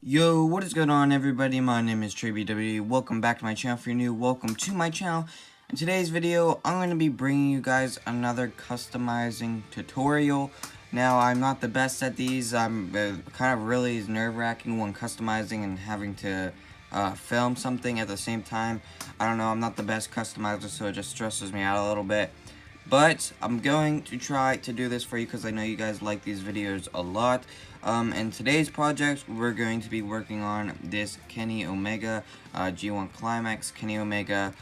Yo, what is going on, everybody? My name is TreyBwwe. Welcome back to my channel. If you're new, welcome to my channel. In today's video, I'm going to be bringing you guys another customizing tutorial. Now, I'm not the best at these. I'm kind of really nerve-wracking when customizing and having to film something at the same time. I don't know, I'm not the best customizer, so it just stresses me out a little bit. But I'm going to try to do this for you because I know you guys like these videos a lot. In today's project, we're going to be working on this Kenny Omega, G1 Climax Kenny Omega.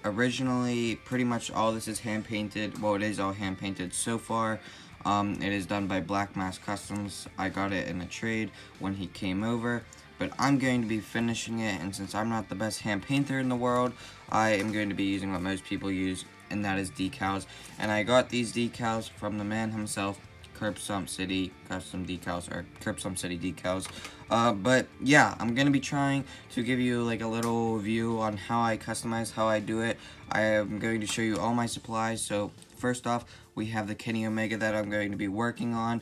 Originally, pretty much all this is hand painted. Well, it is all hand painted so far. It is done by Black Mass Customs. I got it in a trade when he came over. But I'm going to be finishing it, and since I'm not the best hand painter in the world, I am going to be using what most people use, and that is decals. And I got these decals from the man himself, Curbstomp City Custom Decals, or Curbstomp City Decals. But yeah, I'm going to be trying to give you like a little view on how I customize, how I do it. I am going to show you all my supplies. So first off, we have the Kenny Omega that I'm going to be working on.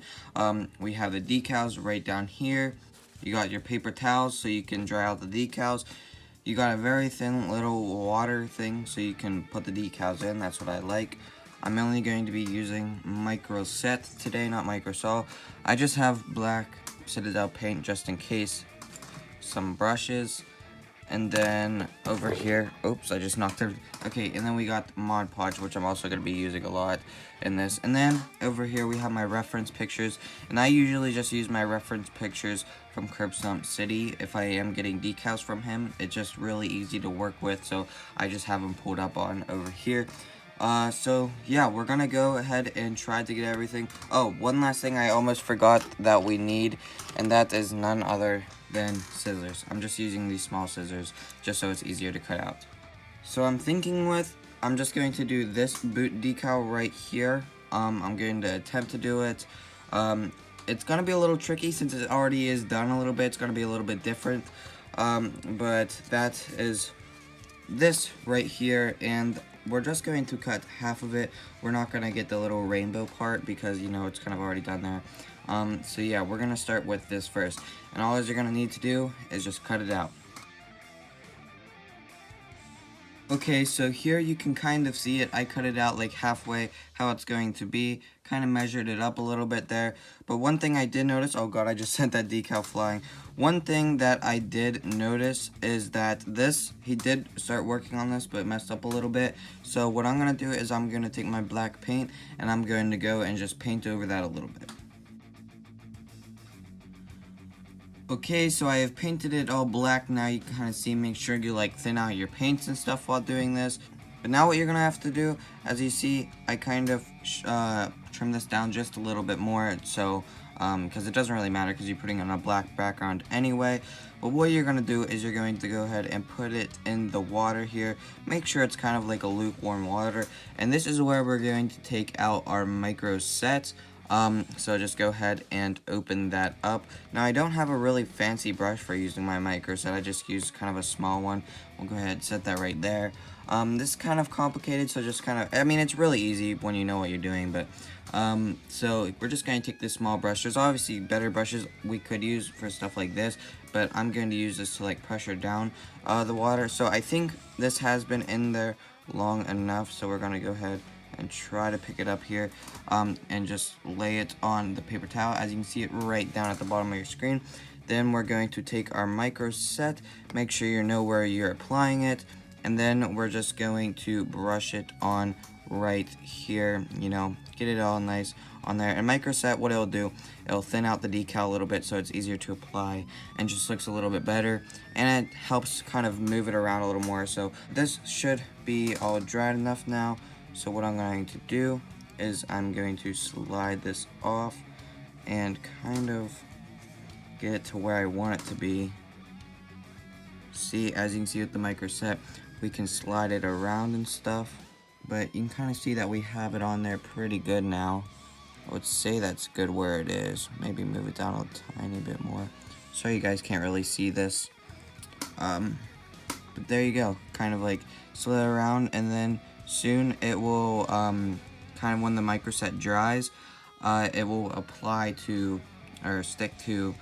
We have the decals right down here. You got your paper towels so you can dry out the decals. You got a very thin little water thing so you can put the decals in. That's what I like. I'm only going to be using micro set today, not micro saw. I just have black Citadel paint just in case. Some brushes. And then over here, oops, I just knocked it. Okay, and then we got Mod Podge, which I'm also going to be using a lot in this. And then over here we have my reference pictures. And I usually just use my reference pictures from Curbstomp City. If I am getting decals from him, it's just really easy to work with. So I just have them pulled up on over here. So yeah, we're gonna go ahead and try to get everything. Oh, one last thing I almost forgot that we need, and that is none other than scissors. I'm just using these small scissors just so it's easier to cut out. So I'm just going to do this boot decal right here. I'm going to attempt to do it. It's gonna be a little tricky since it already is done a little bit. It's gonna be a little bit different. But that is this right here, and we're just going to cut half of it. We're not going to get the little rainbow part because, you know, it's kind of already done there. So yeah, we're going to start with this first. And all you're going to need to do is just cut it out. Okay, so here you can kind of see it. I cut it out like halfway how it's going to be. Kind of measured it up a little bit there. But one thing I did notice, oh god, I just sent that decal flying. One thing that I did notice is that he did start working on this, but messed up a little bit. So what I'm going to do is I'm going to take my black paint and I'm going to go and just paint over that a little bit. Okay, so I have painted it all black. Now you can kind of see, make sure you like thin out your paints and stuff while doing this. But now what you're going to have to do, as you see, I kind of trim this down just a little bit more. So, because it doesn't really matter because you're putting it on a black background anyway. But what you're going to do is you're going to go ahead and put it in the water here. Make sure it's kind of like a lukewarm water. And this is where we're going to take out our micro set. So just go ahead and open that up. Now I don't have a really fancy brush for using my micro set. I just use kind of a small one. We'll go ahead and set that right there. This is kind of complicated, so just kind of, I mean, it's really easy when you know what you're doing, but, so we're just going to take this small brush. There's obviously better brushes we could use for stuff like this, but I'm going to use this to like pressure down, the water. So I think this has been in there long enough, so we're going to go ahead and try to pick it up here, and just lay it on the paper towel. As you can see it right down at the bottom of your screen. Then we're going to take our micro set, make sure you know where you're applying it, and then we're just going to brush it on right here, you know, get it all nice on there. And micro set, what it'll do, it'll thin out the decal a little bit so it's easier to apply and just looks a little bit better, and it helps kind of move it around a little more. So this should be all dried enough now. So what I'm going to do is I'm going to slide this off and kind of get it to where I want it to be. See, as you can see with the micro set, we can slide it around and stuff, but you can kind of see that we have it on there pretty good now. I would say that's good where it is. Maybe move it down a tiny bit more. Sorry you guys can't really see this. But there you go. Kind of like slid it around, and then soon it will, kind of when the micro set dries, it will apply to, or stick to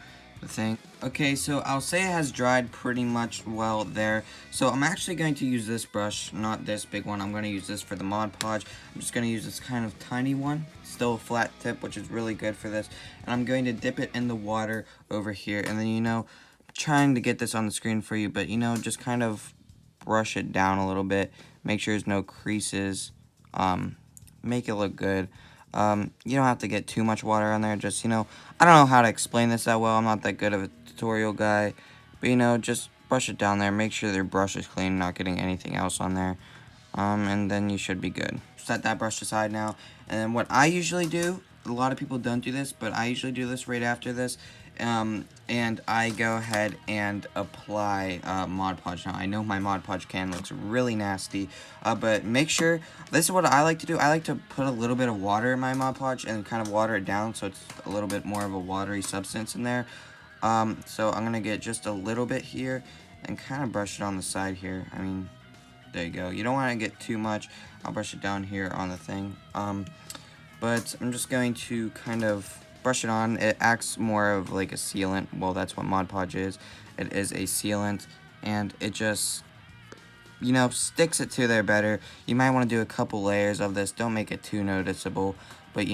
the thing. Okay, so I'll say it has dried pretty much well there. So I'm actually going to use this brush, not this big one. I'm going to use this for the Mod Podge. I'm just going to use this kind of tiny one, still a flat tip, which is really good for this. And I'm going to dip it in the water over here. And then, I'm trying to get this on the screen for you, but, just kind of brush it down a little bit. Make sure there's no creases. Make it look good. You don't have to get too much water on there. Just, I don't know how to explain this that well. I'm not that good of a tutorial guy. But, just brush it down there. Make sure your brush is clean, not getting anything else on there. And then you should be good. Set that brush aside now. And then what I usually do, a lot of people don't do this, but I usually do this right after this. And I go ahead and apply Mod Podge. Now, I know my Mod Podge can looks really nasty, but make sure, this is what I like to do. I like to put a little bit of water in my Mod Podge and kind of water it down so it's a little bit more of a watery substance in there. So I'm going to get just a little bit here and kind of brush it on the side here. I mean, there you go. You don't want to get too much. I'll brush it down here on the thing. But I'm just going to kind of brush it on. It acts more of like a sealant. Well, that's what Mod Podge is. It is a sealant, and it just, sticks it to there better. You might want to do a couple layers of this. Don't make it too noticeable, but,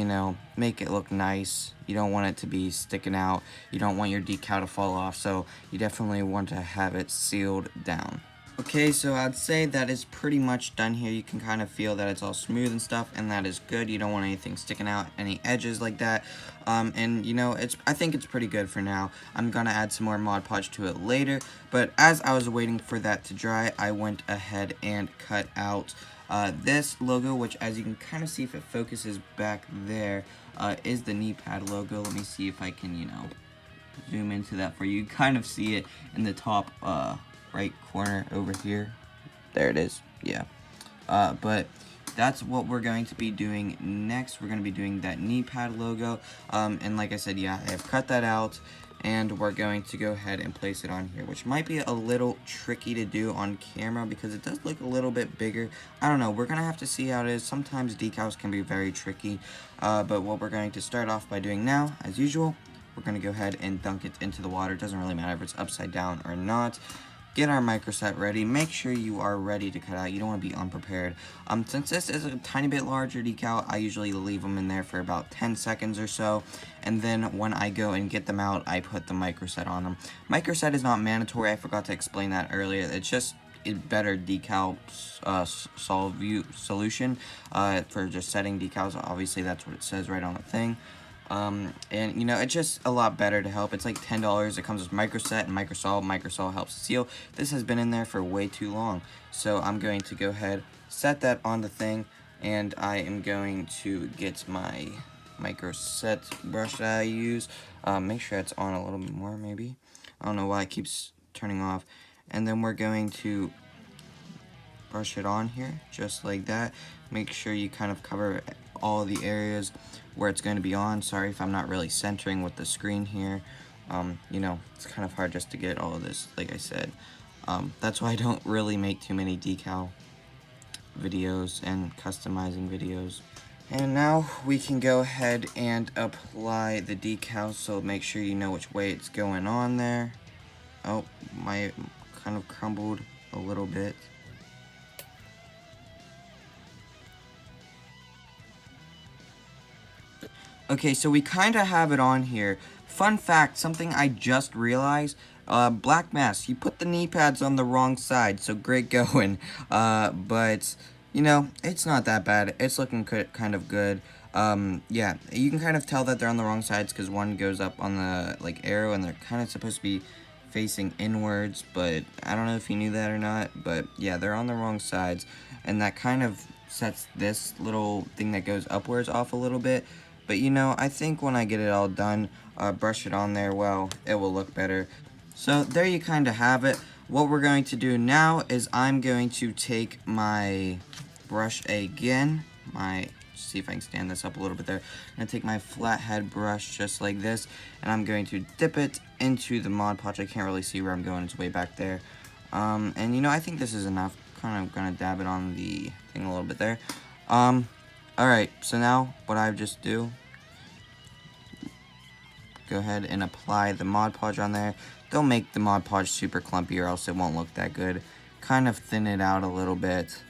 make it look nice. You don't want it to be sticking out. You don't want your decal to fall off, so you definitely want to have it sealed down. Okay, so I'd say that is pretty much done here. You can kind of feel that it's all smooth and stuff, and that is good. You don't want anything sticking out, any edges like that. And I think it's pretty good for now. I'm gonna add some more Mod Podge to it later, but as I was waiting for that to dry, I went ahead and cut out this logo, which, as you can kind of see if it focuses back there, is the knee pad logo. Let me see if I can, zoom into that for you. You kind of see it in the top right corner over here. There it is. Yeah. But that's what we're going to be doing next. We're going to be doing that knee pad logo. And like I said, yeah, I have cut that out, and we're going to go ahead and place it on here, which might be a little tricky to do on camera because it does look a little bit bigger. I don't know. We're going to have to see how it is. Sometimes decals can be very tricky. But what we're going to start off by doing now, as usual, we're going to go ahead and dunk it into the water. It doesn't really matter if it's upside down or not. Get our micro set ready. Make sure you are ready to cut out. You don't want to be unprepared. Since this is a tiny bit larger decal, I usually leave them in there for about 10 seconds or so. And then when I go and get them out, I put the micro set on them. Micro set is not mandatory. I forgot to explain that earlier. It's just a better decal solution for just setting decals. Obviously, that's what it says right on the thing. And it's just a lot better to help. It's like $10. It comes with microset and microsol. Microsol helps seal. This has been in there for way too long, so I'm going to go ahead, set that on the thing, and I am going to get my microset brush that I use. Make sure it's on a little bit more, maybe. I don't know why it keeps turning off. And then we're going to brush it on here just like that. Make sure you kind of cover all the areas where it's going to be on. Sorry if I'm not really centering with the screen here. It's kind of hard just to get all of this, like I said. That's why I don't really make too many decal videos and customizing videos. And now we can go ahead and apply the decal, so make sure you know which way it's going on there. Oh, my kind of crumbled a little bit. Okay, so we kind of have it on here. Fun fact, something I just realized, Black Mass, you put the knee pads on the wrong side, so great going. But, it's not that bad. It's looking kind of good. Yeah, you can kind of tell that they're on the wrong sides because one goes up on the, arrow, and they're kind of supposed to be facing inwards, but I don't know if you knew that or not, but yeah, they're on the wrong sides, and that kind of sets this little thing that goes upwards off a little bit. But I think when I get it all done, brush it on there, well, it will look better. So there you kind of have it. What we're going to do now is I'm going to take my brush again, see if I can stand this up a little bit there. I'm going to take my flathead brush just like this, and I'm going to dip it into the Mod Podge. I can't really see where I'm going, it's way back there. And I think this is enough. Kind of going to dab it on the thing a little bit there. Alright, so now what I just do, go ahead and apply the Mod Podge on there. don't make the Mod Podge super clumpy or else it won't look that good. Kind of thin it out a little bit.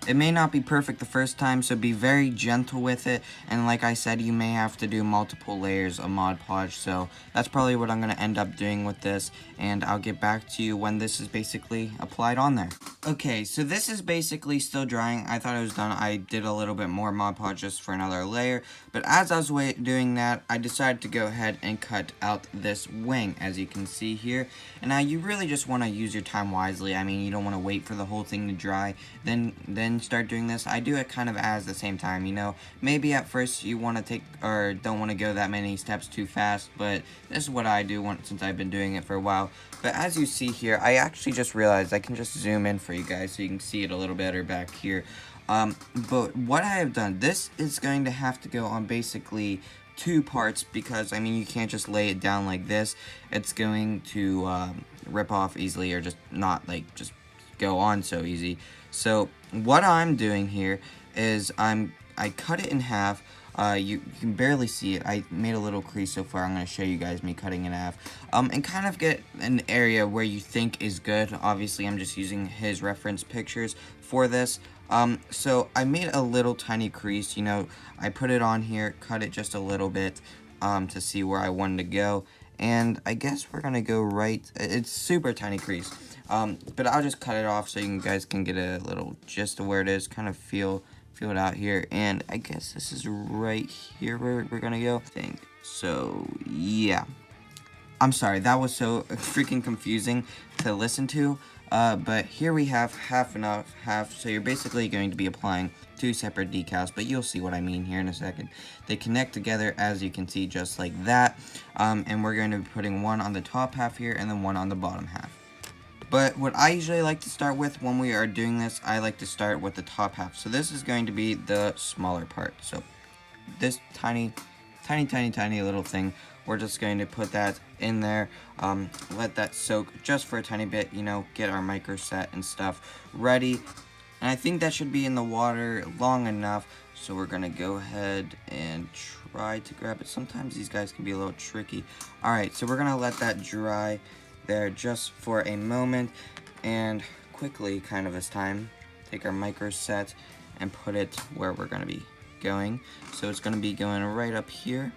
It may not be perfect the first time, so be very gentle with it, and like I said, you may have to do multiple layers of Mod Podge, so that's probably what I'm going to end up doing with this, and I'll get back to you when this is basically applied on there. Okay, so this is basically still drying. I thought it was done. I did a little bit more Mod Podge just for another layer, but as I was doing that, I decided to go ahead and cut out this wing, as you can see here. And now you really just want to use your time wisely. I mean, you don't want to wait for the whole thing to dry, then start doing this. I do it kind of at the same time, you know. Maybe at first you want to take, or don't want to go that many steps too fast, but this is what I do since I've been doing it for a while. But as you see here, I actually just realized I can just zoom in for you guys so you can see it a little better back here. But what I have done, this is going to have to go on basically 2 parts, because I mean you can't just lay it down like this. It's going to rip off easily, or just not like just go on so easy. So what I'm doing here is I cut it in half. You can barely see it. I made a little crease so far. I'm going to show you guys me cutting it in half. And kind of get an area where you think is good. Obviously, I'm just using his reference pictures for this. So I made a little tiny crease. You know, I put it on here, cut it just a little bit to see where I wanted to go. And I guess we're going to go right. It's super tiny crease. But I'll just cut it off so you guys can get a little gist of where it is. Kind of feel it out here, and I guess this is right here where we're gonna go, I think. So yeah, I'm sorry, that was so freaking confusing to listen to, but here we have half and half, so you're basically going to be applying 2 separate decals, but you'll see what I mean here in a second. They connect together, as you can see, just like that, and we're going to be putting one on the top half here and then one on the bottom half. But what I usually like to start with when we are doing this, I like to start with the top half. So this is going to be the smaller part. So this tiny little thing, we're just going to put that in there, let that soak just for a tiny bit, you know, get our micro set and stuff ready. And I think that should be in the water long enough, so we're gonna go ahead and try to grab it. Sometimes these guys can be a little tricky. Alright, so we're gonna let that dry there just for a moment, and quickly, kind of this time, take our micro set and put it where we're going to be going. So it's going to be going right up here,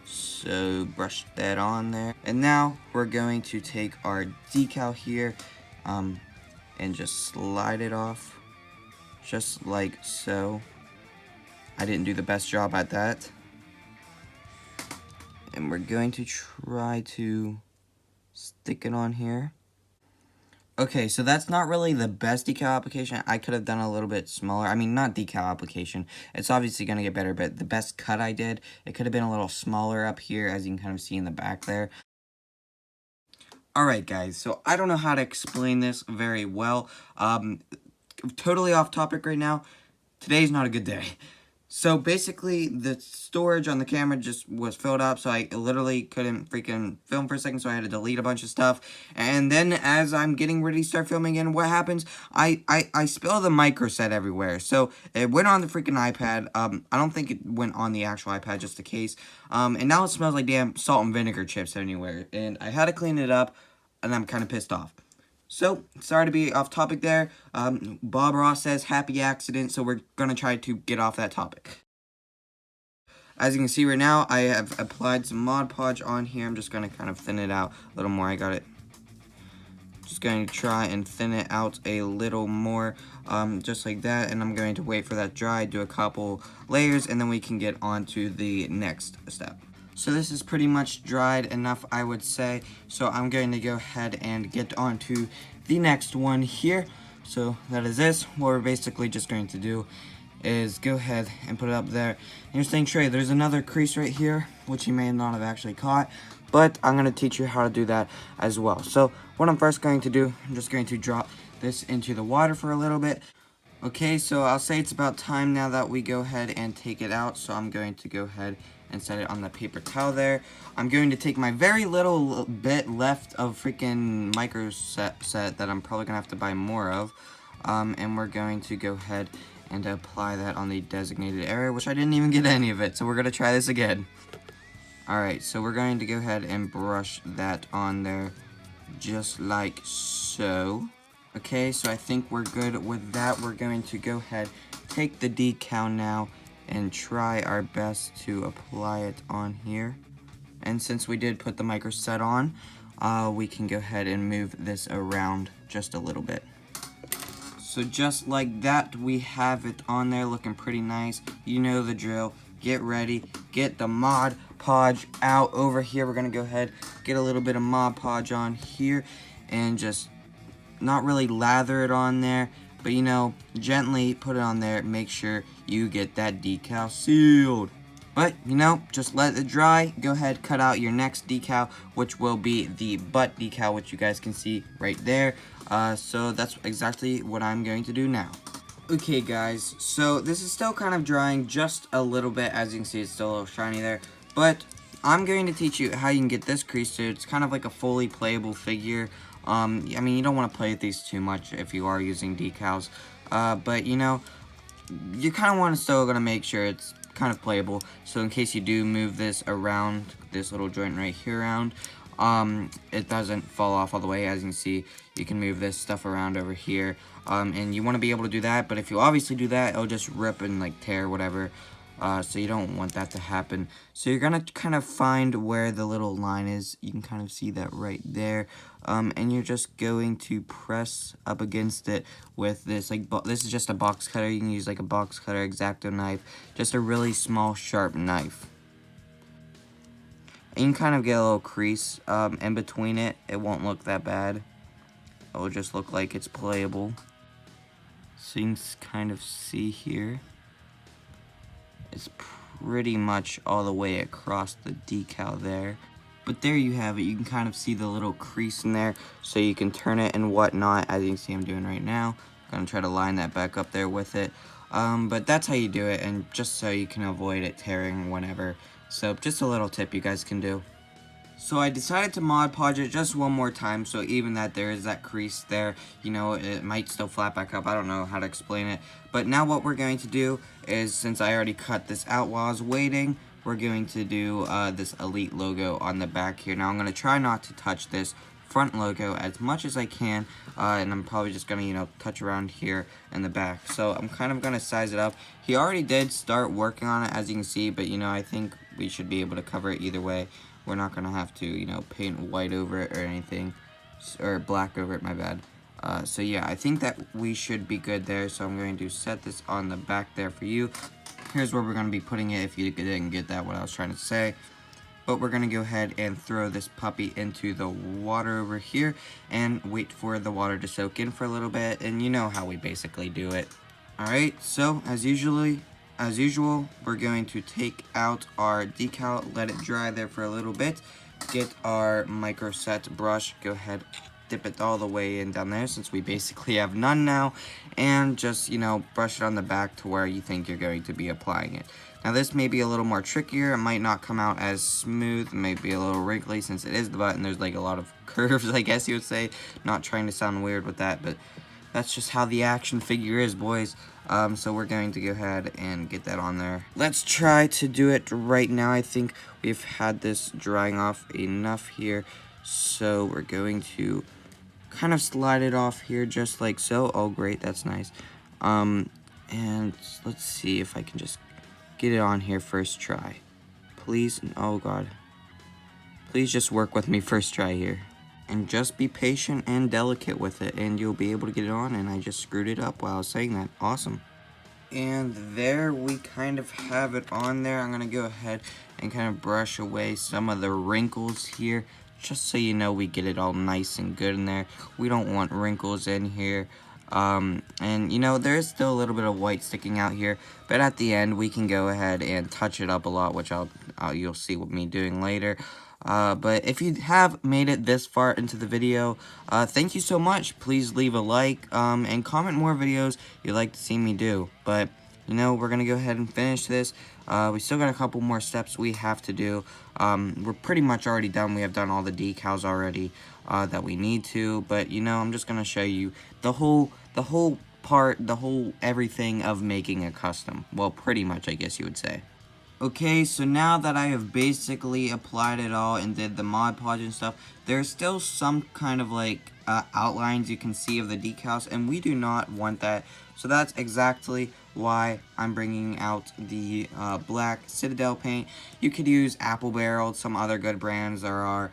so brush that on there. And now we're going to take our decal here and just slide it off just like so. I didn't do the best job at that, and we're going to try to stick it on here. Okay, so that's not really the best decal application. I could have done a little bit smaller. I mean, not decal application. It's obviously going to get better, but the best cut I did, it could have been a little smaller up here, as you can kind of see in the back there. Alright guys, so I don't know how to explain this very well. Totally off topic right now. Today's not a good day. So basically, the storage on the camera just was filled up, so I literally couldn't freaking film for a second, so I had to delete a bunch of stuff. And then as I'm getting ready to start filming again, what happens? I spill the micro set everywhere. So it went on the freaking iPad. I don't think it went on the actual iPad, just the case. And now it smells like damn salt and vinegar chips anywhere. And I had to clean it up, and I'm kind of pissed off. So, sorry to be off topic there. Bob Ross says happy accident, so we're going to try to get off that topic. As you can see right now, I have applied some Mod Podge on here. I'm just going to kind of thin it out a little more. I got it. Just going to try and thin it out a little more, just like that. And I'm going to wait for that dry, do a couple layers, and then we can get on to the next step. So this is pretty much dried enough, I would say. So I'm going to go ahead and get on to the next one here. So that is this. What we're basically just going to do is go ahead and put it up there. And you're saying, Trey, there's another crease right here, which you may not have actually caught. But I'm going to teach you how to do that as well. So what I'm first going to do, I'm just going to drop this into the water for a little bit. Okay, so I'll say it's about time now that we go ahead and take it out. So I'm going to go ahead and set it on the paper towel there. I'm going to take my very little bit left of freaking micro set that I'm probably going to have to buy more of. And we're going to go ahead and apply that on the designated area, which I didn't even get any of it. So we're going to try this again. Alright, so we're going to go ahead and brush that on there just like so. Okay, so I think we're good with that. We're going to go ahead, take the decal now, and try our best to apply it on here. And since we did put the micro set on, we can go ahead and move this around just a little bit. So just like that, we have it on there looking pretty nice. You know the drill. Get ready. Get the Mod Podge out over here. We're going to go ahead, get a little bit of Mod Podge on here, and just not really lather it on there, but you know, gently put it on there. Make sure you get that decal sealed. But, you know, just let it dry. Go ahead, cut out your next decal, which will be the butt decal, which you guys can see right there. So that's exactly what I'm going to do now. Okay, guys, so this is still kind of drying just a little bit. As you can see, it's still a little shiny there. But I'm going to teach you how you can get this crease to. It's kind of like a fully playable figure. I mean, you don't want to play with these too much if you are using decals. But, you know, you kind of want to still going to make sure it's kind of playable. So in case you do move this around, this little joint right here around, it doesn't fall off all the way. As you can see, you can move this stuff around over here. And you want to be able to do that. But if you obviously do that, it'll just rip and like tear, whatever. So you don't want that to happen. So you're going to kind of find where the little line is. You can kind of see that right there. And you're just going to press up against it with this. Like, this is just a box cutter. You can use like a box cutter, X-Acto knife. Just a really small, sharp knife. And you can kind of get a little crease in between it. It won't look that bad. It will just look like it's playable. So you can kind of see here. It's pretty much all the way across the decal there. But there you have it. You can kind of see the little crease in there, so you can turn it and whatnot, as you can see I'm doing right now. I'm going to try to line that back up there with it. But that's how you do it, and just so you can avoid it tearing whenever. So just a little tip you guys can do. So I decided to Mod Podge it just one more time, so even that there is that crease there, you know, it might still flat back up. I don't know how to explain it. But now what we're going to do is, since I already cut this out while I was waiting, we're going to do this Elite logo on the back here. Now I'm going to try not to touch this front logo as much as I can, and I'm probably just going to, you know, touch around here in the back. So I'm kind of going to size it up. He already did start working on it, as you can see, but, you know, I think we should be able to cover it either way. We're not going to have to, you know, paint white over it or anything, or black over it, my bad. So yeah, I think that we should be good there, so I'm going to set this on the back there for you. Here's where we're going to be putting it if you didn't get that, what I was trying to say. But we're going to go ahead and throw this puppy into the water over here and wait for the water to soak in for a little bit, and you know how we basically do it. Alright, so as usual, we're going to take out our decal, let it dry there for a little bit, get our micro set brush, go ahead, dip it all the way in down there since we basically have none now, and just, you know, brush it on the back to where you think you're going to be applying it. Now this may be a little more trickier, it might not come out as smooth, it might be a little wrinkly since it is the butt and there's like a lot of curves, I guess you would say. Not trying to sound weird with that, but that's just how the action figure is, boys. So we're going to go ahead and get that on there. Let's try to do it right now. I think we've had this drying off enough here. So we're going to kind of slide it off here just like so. Oh, great. That's nice. And let's see if I can just get it on here first try. Please. Oh, God. Please just work with me first try here. And just be patient and delicate with it, and you'll be able to get it on. And I just screwed it up while I was saying that. Awesome. And there we kind of have it on there. I'm going to go ahead and kind of brush away some of the wrinkles here, just so you know we get it all nice and good in there. We don't want wrinkles in here. And, you know, there is still a little bit of white sticking out here, but at the end we can go ahead and touch it up a lot, which you'll see with me doing later. But if you have made it this far into the video, thank you so much. Please leave a like, and comment more videos you'd like to see me do. But, you know, we're going to go ahead and finish this. We still got a couple more steps we have to do. We're pretty much already done. We have done all the decals already, that we need to. But, you know, I'm just going to show you the whole everything of making a custom. Well, pretty much, I guess you would say. Okay, so now that I have basically applied it all and did the Mod Podge and stuff, there's still some kind of like outlines you can see of the decals, and we do not want that. So that's exactly why I'm bringing out the black Citadel paint. You could use Apple Barrel, some other good brands there are.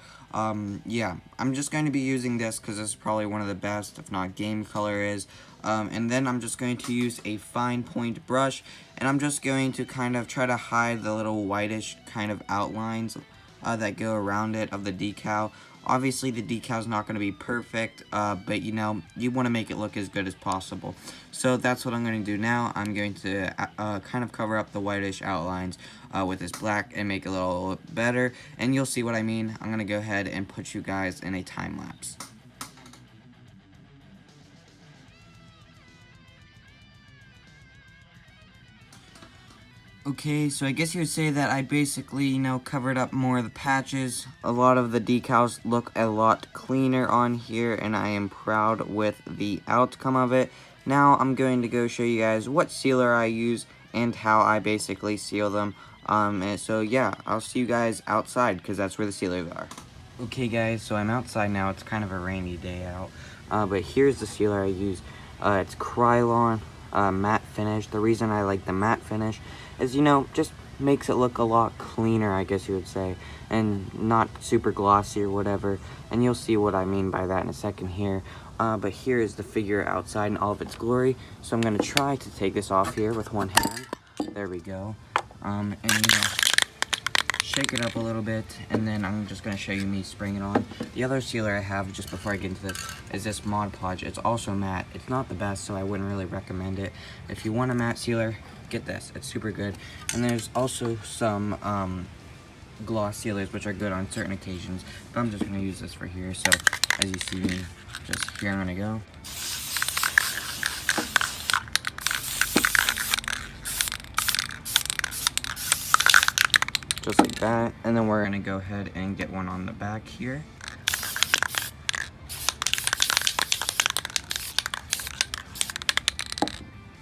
Yeah, I'm just going to be using this because this is probably one of the best, if not game color is. And then I'm just going to use a fine point brush, and I'm just going to kind of try to hide the little whitish kind of outlines that go around it of the decal. Obviously the decal is not going to be perfect, but you know, you want to make it look as good as possible. So that's what I'm going to do now. I'm going to kind of cover up the whitish outlines with this black and make it a little better, and you'll see what I mean. I'm going to go ahead and put you guys in a time lapse. Okay, so I guess you would say that I basically, you know, covered up more of the patches. A lot of the decals look a lot cleaner on here, and I am proud with the outcome of it. Now I'm going to go show you guys what sealer I use and how I basically seal them. And so yeah, I'll see you guys outside because that's where the sealers are. Okay guys, so I'm outside now. It's kind of a rainy day out, but here's the sealer I use. It's Krylon matte finish. The reason I like the matte finish is, you know, just makes it look a lot cleaner, I guess you would say, and not super glossy or whatever, and you'll see what I mean by that in a second here. But here is the figure outside in all of its glory, so I'm going to try to take this off here with one hand. There we go. And you know, shake it up a little bit, and then I'm just going to show you me spraying it on. The other sealer I have, just before I get into this, is this Mod Podge. It's also matte. It's not the best, so I wouldn't really recommend it. If you want a matte sealer, get this. It's super good. And there's also some gloss sealers, which are good on certain occasions, but I'm just going to use this for here. So as you see me, just here I'm going to go. Just like that, and then we're gonna go ahead and get one on the back here.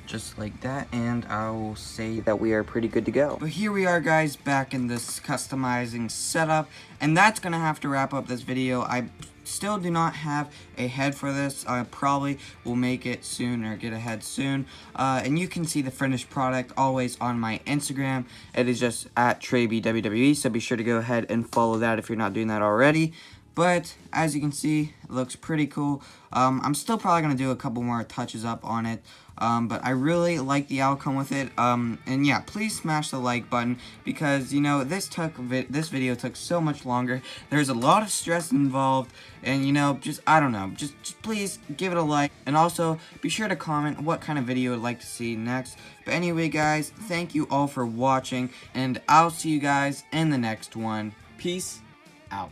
Just like that, and I'll say that we are pretty good to go. But here we are guys, back in this customizing setup, and that's gonna have to wrap up this video. I still do not have a head for this. I probably will make it soon or get a head soon. And you can see the finished product always on my Instagram. It is just at TreyBwwe, so be sure to go ahead and follow that if you're not doing that already. But as you can see, it looks pretty cool. I'm still probably going to do a couple more touches up on it. But I really like the outcome with it. And yeah, please smash the like button because, you know, this video took so much longer. There's a lot of stress involved. And, you know, just, I don't know, just please give it a like. And also, be sure to comment what kind of video you'd like to see next. But anyway, guys, thank you all for watching. And I'll see you guys in the next one. Peace out.